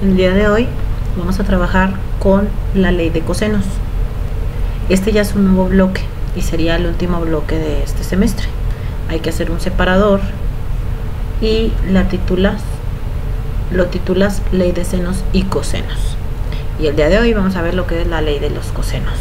El día de hoy vamos a trabajar con la ley de cosenos. Este ya es un nuevo bloque y sería el último bloque de este semestre. Hay que hacer un separador y lo titulas ley de senos y cosenos. Y el día de hoy vamos a ver lo que es la ley de los cosenos.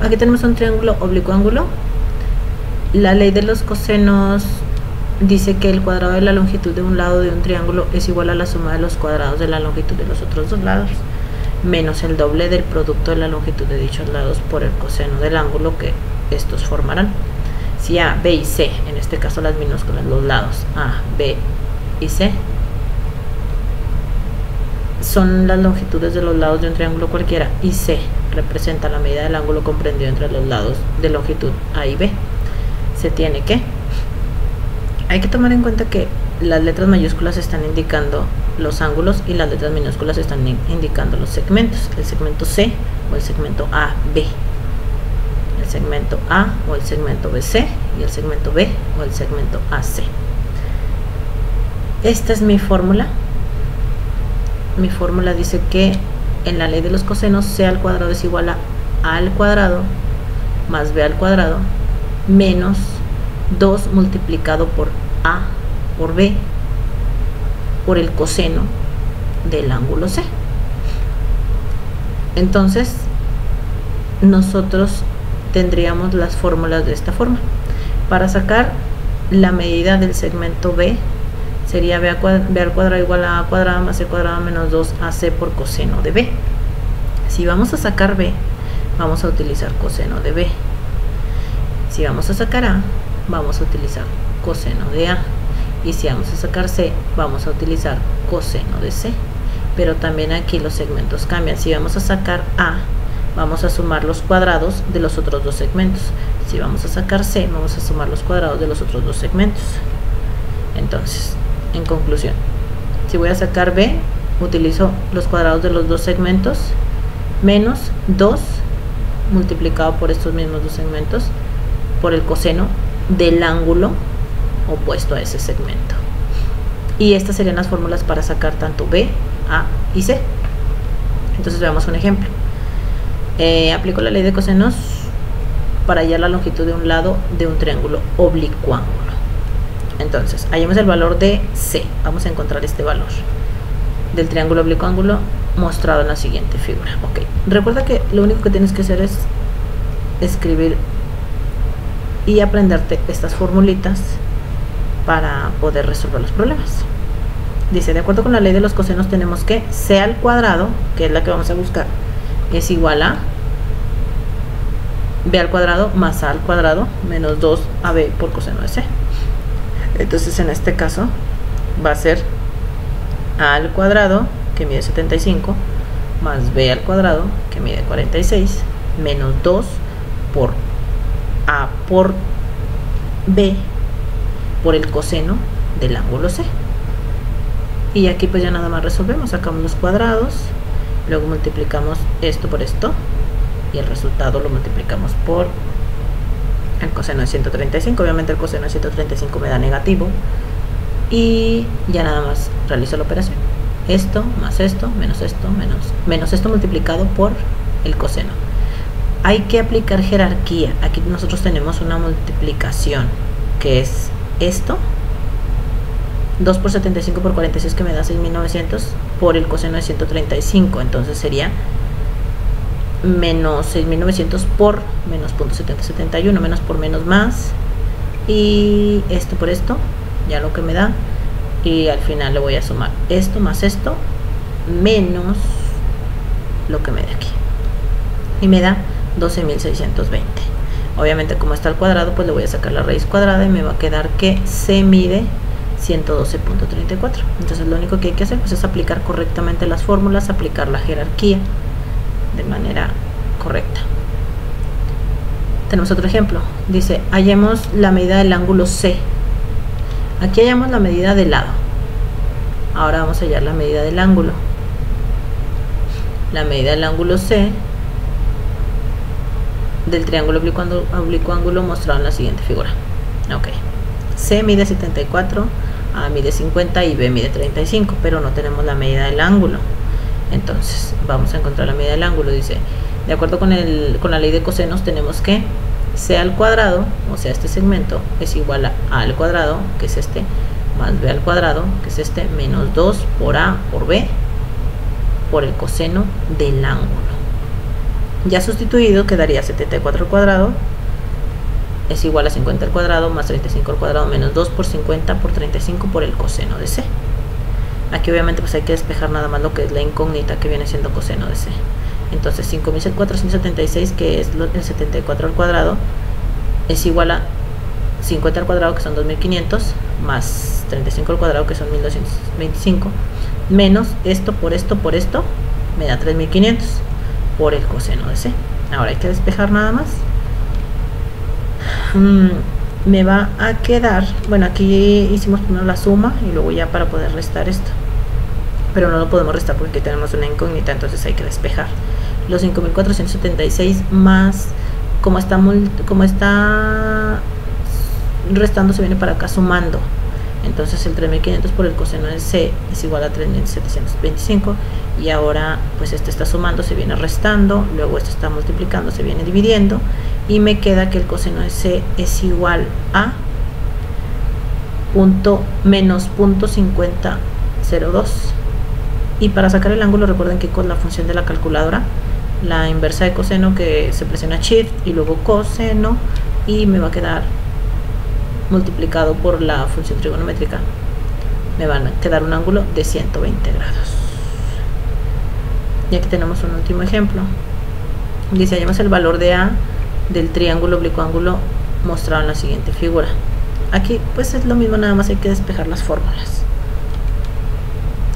Aquí tenemos un triángulo oblicuo-ángulo. La ley de los cosenos dice que el cuadrado de la longitud de un lado de un triángulo es igual a la suma de los cuadrados de la longitud de los otros dos lados, menos el doble del producto de la longitud de dichos lados por el coseno del ángulo que estos formarán. Si A, B y C, en este caso las minúsculas, los lados A, B y C, son las longitudes de los lados de un triángulo cualquiera, y C representa la medida del ángulo comprendido entre los lados de longitud A y B, hay que tomar en cuenta que las letras mayúsculas están indicando los ángulos y las letras minúsculas están indicando los segmentos, el segmento C o el segmento AB, el segmento A o el segmento BC y el segmento B o el segmento AC. Esta es mi fórmula. Mi fórmula dice que en la ley de los cosenos C al cuadrado es igual a al cuadrado más B al cuadrado menos 2 multiplicado por A por B por el coseno del ángulo C. Entonces nosotros tendríamos las fórmulas de esta forma. Para sacar la medida del segmento B sería B al cuadrado igual a cuadrado más C cuadrado menos 2AC por coseno de B. Si vamos a sacar B, vamos a utilizar coseno de B. Si vamos a sacar A, vamos a utilizar coseno de A. Y si vamos a sacar C, vamos a utilizar coseno de C. Pero también aquí los segmentos cambian. Si vamos a sacar A, vamos a sumar los cuadrados de los otros dos segmentos. Si vamos a sacar C, vamos a sumar los cuadrados de los otros dos segmentos. Entonces, en conclusión, si voy a sacar B, utilizo los cuadrados de los dos segmentos menos 2 multiplicado por estos mismos dos segmentos por el coseno del ángulo opuesto a ese segmento. Y estas serían las fórmulas para sacar tanto B, A y C. Entonces veamos un ejemplo. Aplico la ley de cosenos para hallar la longitud de un lado de un triángulo oblicuo-ángulo. Entonces, hallemos el valor de C. Vamos a encontrar este valor del triángulo oblicuo-ángulo mostrado en la siguiente figura. Ok. Recuerda que lo único que tienes que hacer es escribir y aprenderte estas formulitas para poder resolver los problemas. Dice, de acuerdo con la ley de los cosenos tenemos que C al cuadrado, que es la que vamos a buscar, es igual a B al cuadrado más A al cuadrado menos 2AB por coseno de C. Entonces en este caso va a ser A al cuadrado, que mide 75, más B al cuadrado, que mide 46, menos 2 por A por B por el coseno del ángulo C. Y aquí pues ya nada más resolvemos, sacamos los cuadrados, luego multiplicamos esto por esto y el resultado lo multiplicamos por el coseno de 135. Obviamente el coseno de 135 me da negativo y ya nada más realizo la operación. Esto más esto menos esto menos esto multiplicado por el coseno. Hay que aplicar jerarquía. Aquí nosotros tenemos una multiplicación que es esto, 2 por 75 por 46 que me da 6.900 por el coseno de 135, entonces sería menos 6.900 por menos 0.771, menos por menos más, y esto por esto, ya lo que me da, y al final le voy a sumar esto más esto menos lo que me da aquí, y me da 12.620. Obviamente como está al cuadrado, pues le voy a sacar la raíz cuadrada y me va a quedar que C mide 112.34. Entonces lo único que hay que hacer pues es aplicar correctamente las fórmulas, aplicar la jerarquía de manera correcta. Tenemos otro ejemplo. Dice, hallemos la medida del ángulo C. Aquí hallamos la medida del lado. Ahora vamos a hallar la medida del ángulo. La medida del ángulo C del triángulo oblicuo ángulo mostrado en la siguiente figura. Ok. C C mide 74, A mide 50 y B mide 35, pero no tenemos la medida del ángulo. Entonces vamos a encontrar la medida del ángulo. Dice, de acuerdo con la ley de cosenos, tenemos que C al cuadrado, o sea este segmento, es igual a al cuadrado, que es este, más B al cuadrado, que es este, menos 2 por A por B, por el coseno del ángulo. Ya sustituido quedaría 74 al cuadrado es igual a 50 al cuadrado más 35 al cuadrado menos 2 por 50 por 35 por el coseno de C. Aquí obviamente pues hay que despejar nada más lo que es la incógnita que viene siendo coseno de C. Entonces 5476, que es el 74 al cuadrado, es igual a 50 al cuadrado, que son 2500, más 35 al cuadrado, que son 1225, menos esto por esto por esto, me da 3500 por el coseno de C. Ahora hay que despejar nada más. Me va a quedar, bueno, aquí hicimos primero la suma y luego ya para poder restar esto, pero no lo podemos restar porque aquí tenemos una incógnita, entonces hay que despejar. Los 5476 más, como está restando, se viene para acá sumando. Entonces el 3500 por el coseno de C es igual a 3725, y ahora pues este está sumando, se viene restando, luego esto está multiplicando, se viene dividiendo, y me queda que el coseno de C es igual a menos 0.5002. Y para sacar el ángulo, recuerden que con la función de la calculadora, la inversa de coseno, que se presiona Shift y luego coseno, y me va a quedar multiplicado por la función trigonométrica, me van a quedar un ángulo de 120 grados. Y aquí tenemos un último ejemplo. Dice, hallemos el valor de A del triángulo oblicuo ángulo mostrado en la siguiente figura. Aquí pues es lo mismo, nada más hay que despejar las fórmulas.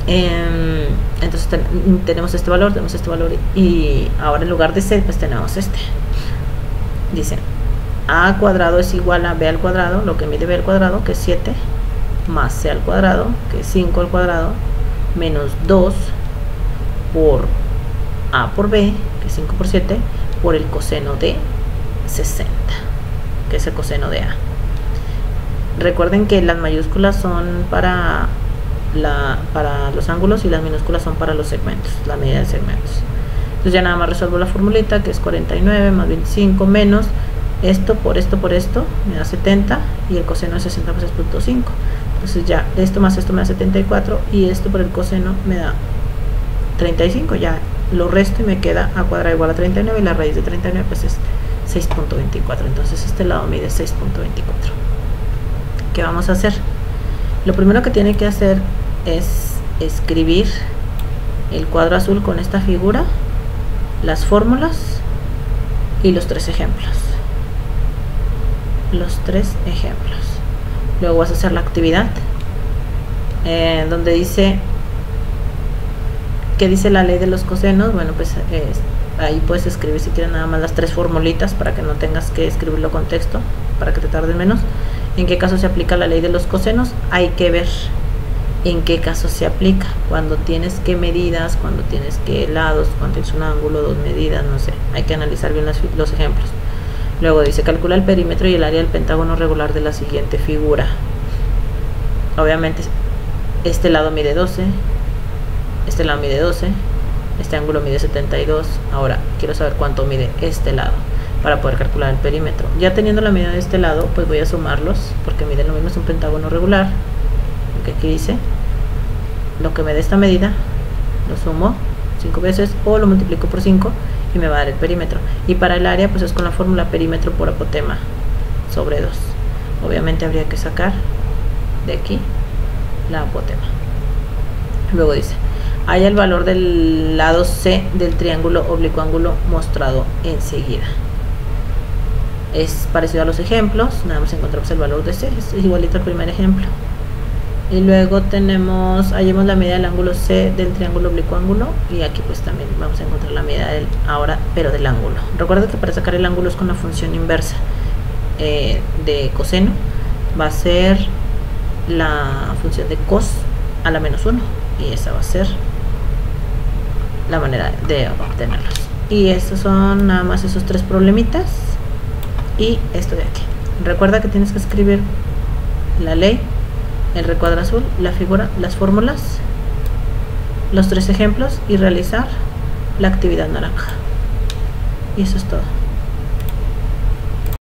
Entonces tenemos este valor, y ahora en lugar de C pues tenemos este. Dice, A cuadrado es igual a B al cuadrado, lo que mide B al cuadrado, que es 7, más C al cuadrado, que es 5 al cuadrado, menos 2 por A por B, que es 5 por 7, por el coseno de 60, que es el coseno de A. Recuerden que las mayúsculas son para los ángulos y las minúsculas son para los segmentos, la medida de segmentos. Entonces ya nada más resuelvo la formulita, que es 49 más 25 menos esto por esto por esto, me da 70, y el coseno de 60 pues es 0.5. Entonces ya esto más esto me da 74, y esto por el coseno me da 35. Ya lo resto y me queda A cuadrado igual a 39, y la raíz de 39 pues es 6.24. entonces este lado mide 6.24. ¿Qué vamos a hacer? Lo primero que tiene que hacer es escribir el cuadro azul con esta figura, las fórmulas y los tres ejemplos. Luego vas a hacer la actividad, donde dice que dice la ley de los cosenos. Bueno, pues ahí puedes escribir si quieres nada más las tres formulitas para que no tengas que escribirlo con texto, para que te tarde menos. En qué caso se aplica la ley de los cosenos, hay que ver en qué caso se aplica, cuando tienes que medidas, cuando tienes que lados, cuando tienes un ángulo, dos medidas, no sé, hay que analizar bien los ejemplos. Luego dice, calcula el perímetro y el área del pentágono regular de la siguiente figura. Obviamente este lado mide 12, este lado mide 12, este ángulo mide 72. Ahora quiero saber cuánto mide este lado para poder calcular el perímetro. Ya teniendo la medida de este lado, pues voy a sumarlos, porque miden lo mismo, es un pentágono regular. Lo que aquí dice, lo que me dé esta medida, lo sumo 5 veces o lo multiplico por 5 y me va a dar el perímetro. Y para el área pues es con la fórmula perímetro por apotema sobre 2. Obviamente habría que sacar de aquí la apotema. Luego dice, halla el valor del lado C del triángulo oblicuo ángulo mostrado enseguida. Es parecido a los ejemplos, nada más encontramos el valor de C, es igualito al primer ejemplo. Y luego tenemos, hallemos la medida del ángulo C del triángulo oblicuo ángulo, y aquí pues también vamos a encontrar la medida ahora, pero del ángulo. Recuerda que para sacar el ángulo es con la función inversa de coseno, va a ser la función de cos a la menos 1, y esa va a ser la manera de obtenerlos. Y estos son nada más esos tres problemitas y esto de aquí. Recuerda que tienes que escribir la ley, el recuadro azul, la figura, las fórmulas, los 3 ejemplos y realizar la actividad naranja. Y eso es todo.